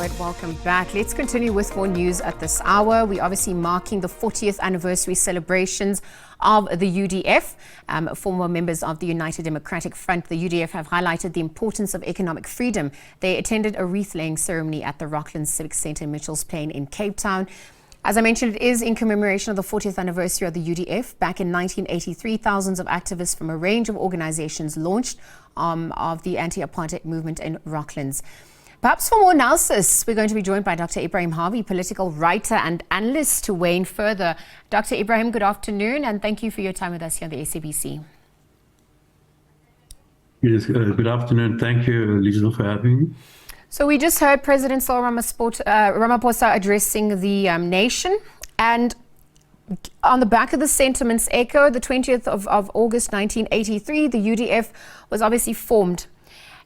right, welcome back. Let's continue with more news at this hour. We're obviously marking the 40th anniversary celebrations of the UDF. Former members of the United Democratic Front, the UDF, have highlighted the importance of economic freedom. They attended a wreath-laying ceremony at the Rocklands Civic Centre in Mitchells Plain in Cape Town. As I mentioned, it is in commemoration of the 40th anniversary of the UDF. Back in 1983, thousands of activists from a range of organizations launched of the anti-apartheid movement in Rocklands. Perhaps for more analysis, we're going to be joined by Dr. Ebrahim Harvey, political writer and analyst, to weigh in further. Dr. Ebrahim, good afternoon, and thank you for your time with us here on the SABC. Yes, good afternoon. Thank you, Lisa, for having me. So we just heard President Cyril Ramaphosa addressing the nation, and on the back of the sentiments echo, the 20th of August 1983, the UDF was obviously formed.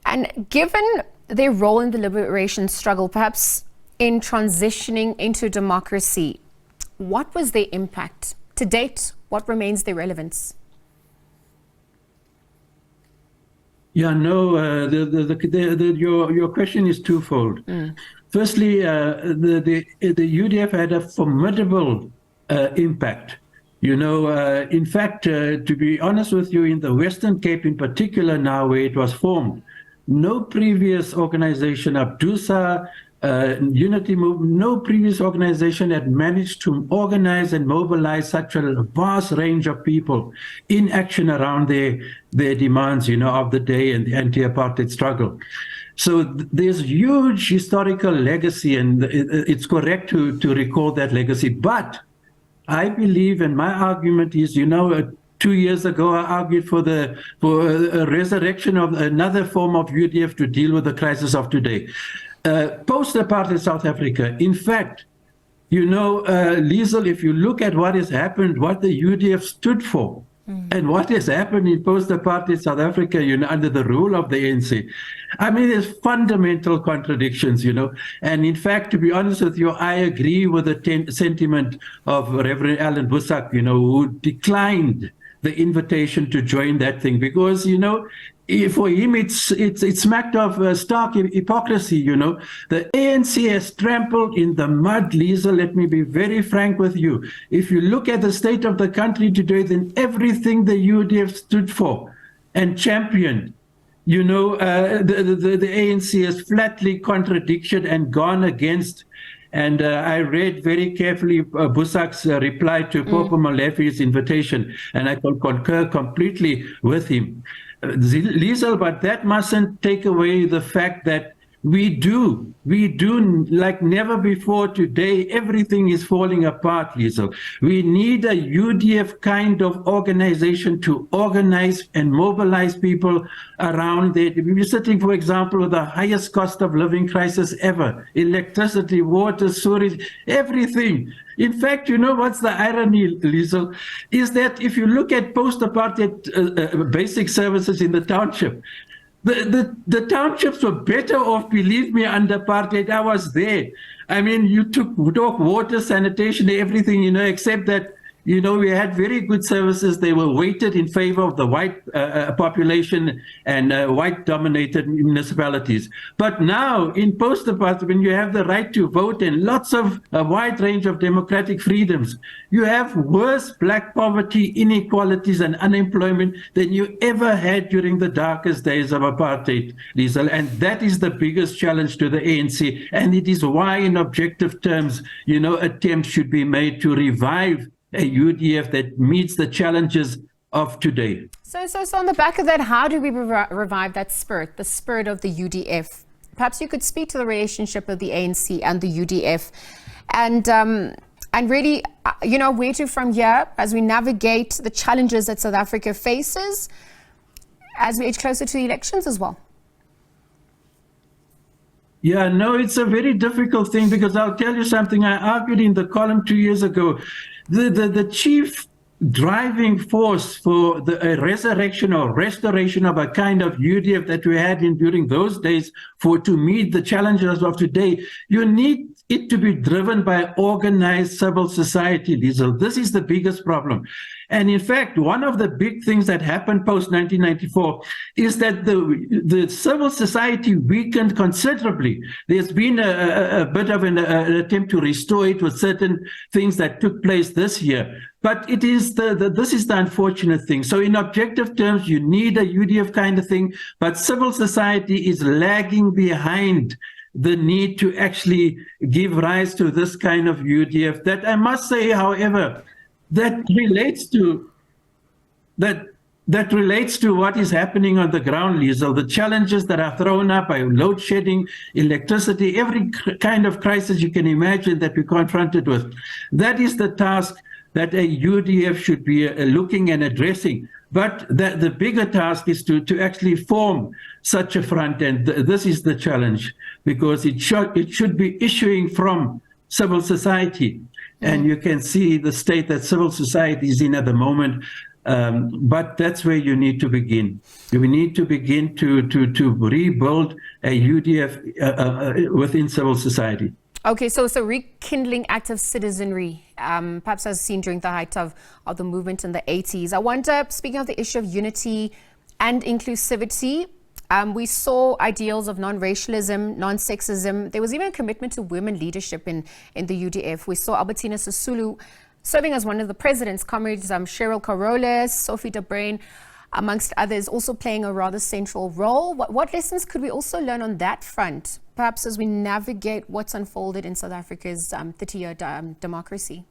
And given their role in the liberation struggle, perhaps in transitioning into democracy, what was their impact? To date, what remains their relevance? Yeah, no, your question is twofold. Firstly, the UDF had a formidable impact. You know, in fact, to be honest with you, in the Western Cape in particular now, where it was formed, no previous organization, Abdusa, Unity Movement, no previous organization had managed to organize and mobilize such a vast range of people in action around their demands, you know, of the day and the anti-apartheid struggle. So there's huge historical legacy, and it's correct to recall that legacy. But I believe, and my argument is, you know, 2 years ago, I argued for a resurrection of another form of UDF to deal with the crisis of today. Post-apartheid South Africa, in fact, you know, Liesel, if you look at what has happened, what the UDF stood for, and what has happened in post-apartheid South Africa, you know, under the rule of the ANC, I mean, there's fundamental contradictions, you know. And in fact, to be honest with you, I agree with the sentiment of Reverend Alan Busak, you know, who declined the invitation to join that thing, because, you know, for him, it's smacked of stark hypocrisy, you know. The ANC has trampled in the mud, Lisa. Let me be very frank with you. If you look at the state of the country today, then everything the UDF stood for and championed, you know, the ANC has flatly contradicted and gone against. And I read very carefully Busak's reply to Popo Molefi's invitation, and I can concur completely with him. Liesel, but that mustn't take away the fact that we do like never before today. Everything is falling apart, Liesel. We need a UDF kind of organization to organize and mobilize people around it. We're sitting, for example, with the highest cost of living crisis ever: electricity, water, sewage, everything. In fact, you know what's the irony, Liesel, is that if you look at post-apartheid basic services in the township, the townships were better off, believe me, under apartheid. I was there. I mean, you took water, sanitation, everything, you know, except that, you know, we had very good services. They were weighted in favor of the white population and white-dominated municipalities. But now, in post-apartheid, when you have the right to vote and lots of a wide range of democratic freedoms, you have worse black poverty, inequalities, and unemployment than you ever had during the darkest days of apartheid, Liesel. And that is the biggest challenge to the ANC. And it is why, in objective terms, you know, attempts should be made to revive a UDF that meets the challenges of today. So on the back of that, how do we revive that spirit, the spirit of the UDF? Perhaps you could speak to the relationship of the ANC and the UDF, and really, you know, where to from here as we navigate the challenges that South Africa faces as we edge closer to the elections as well. Yeah, no, it's a very difficult thing, because I'll tell you something. I argued in the column 2 years ago. The chief driving force for the resurrection or restoration of a kind of UDF that we had during those days to meet the challenges of today, you need it to be driven by organized civil society, Liesel. This is the biggest problem. And in fact, one of the big things that happened post-1994 is that the civil society weakened considerably. There's been a bit of an attempt to restore it with certain things that took place this year. But it is this is the unfortunate thing. So in objective terms, you need a UDF kind of thing, but civil society is lagging behind the need to actually give rise to this kind of UDF. That I must say, however, that relates to what is happening on the ground, Liesel. The challenges that are thrown up by load shedding, electricity, every kind of crisis you can imagine that we're confronted with. That is the task that a UDF should be looking and addressing. But the bigger task is to actually form such a front, and this is the challenge, because it should be issuing from civil society. And you can see the state that civil society is in at the moment. But that's where you need to begin. We need to begin to rebuild a UDF within civil society. Okay, so rekindling active citizenry, perhaps as seen during the height of the movement in the 80s. I wonder, speaking of the issue of unity and inclusivity, we saw ideals of non-racialism, non-sexism. There was even a commitment to women leadership in the UDF. We saw Albertina Sisulu serving as one of the presidents, comrades Cheryl Carolus, Sophie de Bruyn, amongst others, also playing a rather central role. What lessons could we also learn on that front, perhaps as we navigate what's unfolded in South Africa's 30-year democracy?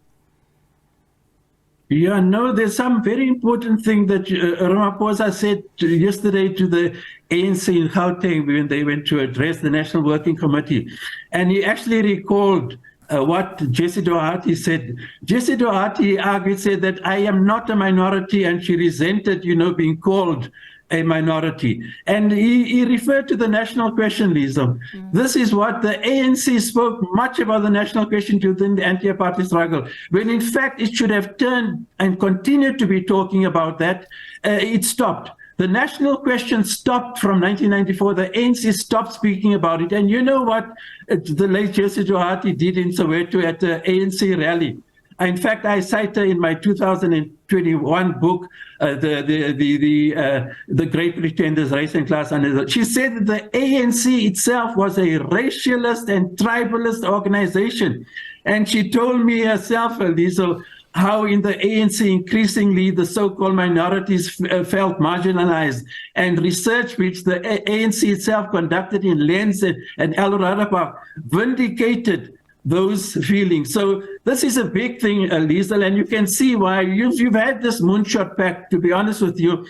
Yeah, no, there's some very important thing that Ramaphosa said yesterday to the ANC in Gauteng when they went to address the National Working Committee. And he actually recalled what Jessie Doherty said. Jessie Doherty said that I am not a minority, and she resented, being called a minority. And he referred to the national question, Lisa. This is what the ANC spoke much about, the national question within the anti-apartheid struggle, when in fact it should have turned and continued to be talking about that. It stopped. The national question stopped from 1994. The ANC stopped speaking about it. And you know what the late Jessie Doherty did in Soweto at the ANC rally? In fact, I cite her in my 2021 book, The Great Pretenders, Race and Class. She said that the ANC itself was a racialist and tribalist organization. And she told me herself, Lisa, how in the ANC increasingly the so-called minorities felt marginalized, and research which the ANC itself conducted in Lens and El Radapar vindicated those feelings. So this is a big thing, Liesel, and you can see why you've had this moonshot pact, to be honest with you,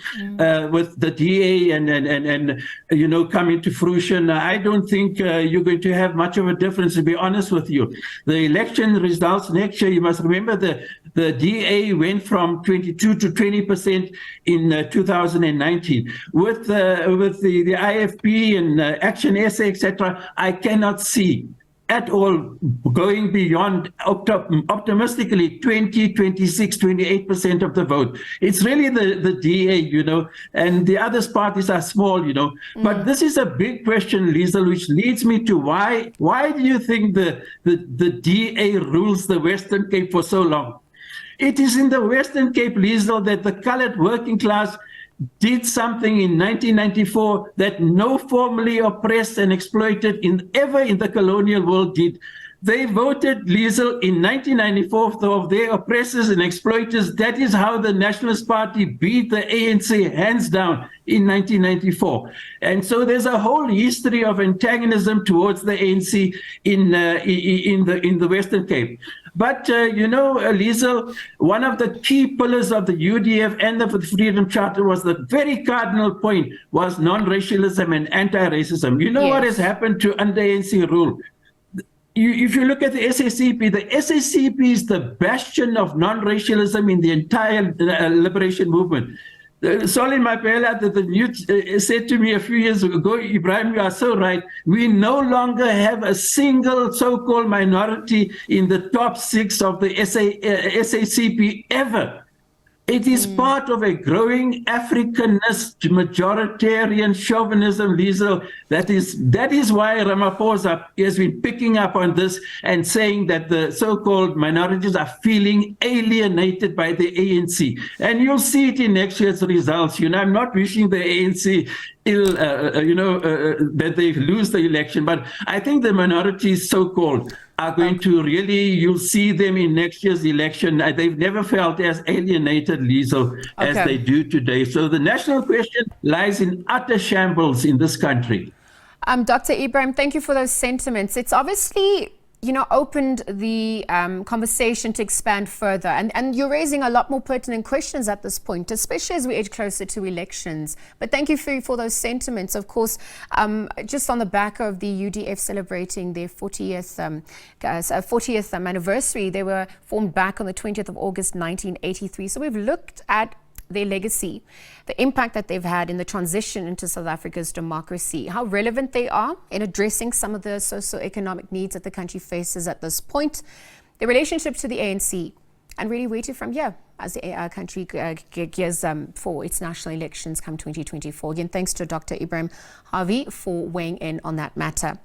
with the DA and coming to fruition. I don't think you're going to have much of a difference, to be honest with you. The election results next year, you must remember the DA went from 22 to 20% in 2019. With the IFP and Action SA, etc., I cannot see at all going beyond optimistically 20, 26, 28% of the vote. It's really the DA, and the other parties are small, But this is a big question, Liesel, which leads me to why do you think the DA rules the Western Cape for so long? It is in the Western Cape, Liesel, that the colored working class did something in 1994 that no formerly oppressed and exploited ever in the colonial world did. They voted, Liesel, in 1994 of their oppressors and exploiters. That is how the Nationalist Party beat the ANC hands down in 1994. And so there's a whole history of antagonism towards the ANC in the Western Cape. But, Liesel, one of the key pillars of the UDF and the Freedom Charter was the very cardinal point was non-racialism and anti-racism. You know what has happened to under ANC rule? If you look at the SACP is the bastion of non-racialism in the entire liberation movement. Solin Mapela, the youth, said to me a few years ago, Ebrahim, you are so right. We no longer have a single so-called minority in the top 6 of the SACP ever. It is part of a growing Africanist, majoritarian chauvinism, Liesel. That is why Ramaphosa has been picking up on this and saying that the so-called minorities are feeling alienated by the ANC. And you'll see it in next year's results. I'm not wishing the ANC that they lose the election, but I think the minorities, so-called, are going to really, you'll see them in next year's election. They've never felt as alienated, Liesel, as they do today. So the national question lies in utter shambles in this country. Dr. Ebrahim, thank you for those sentiments. It's obviously, opened the conversation to expand further. And you're raising a lot more pertinent questions at this point, especially as we edge closer to elections. But thank you for those sentiments. Of course, just on the back of the UDF celebrating their 40th anniversary, they were formed back on the 20th of August, 1983. So we've looked at their legacy, the impact that they've had in the transition into South Africa's democracy, how relevant they are in addressing some of the socio-economic needs that the country faces at this point, the relationship to the ANC, and really where to from here as the country gears for its national elections come 2024. Again, thanks to Dr. Ebrahim Harvey for weighing in on that matter.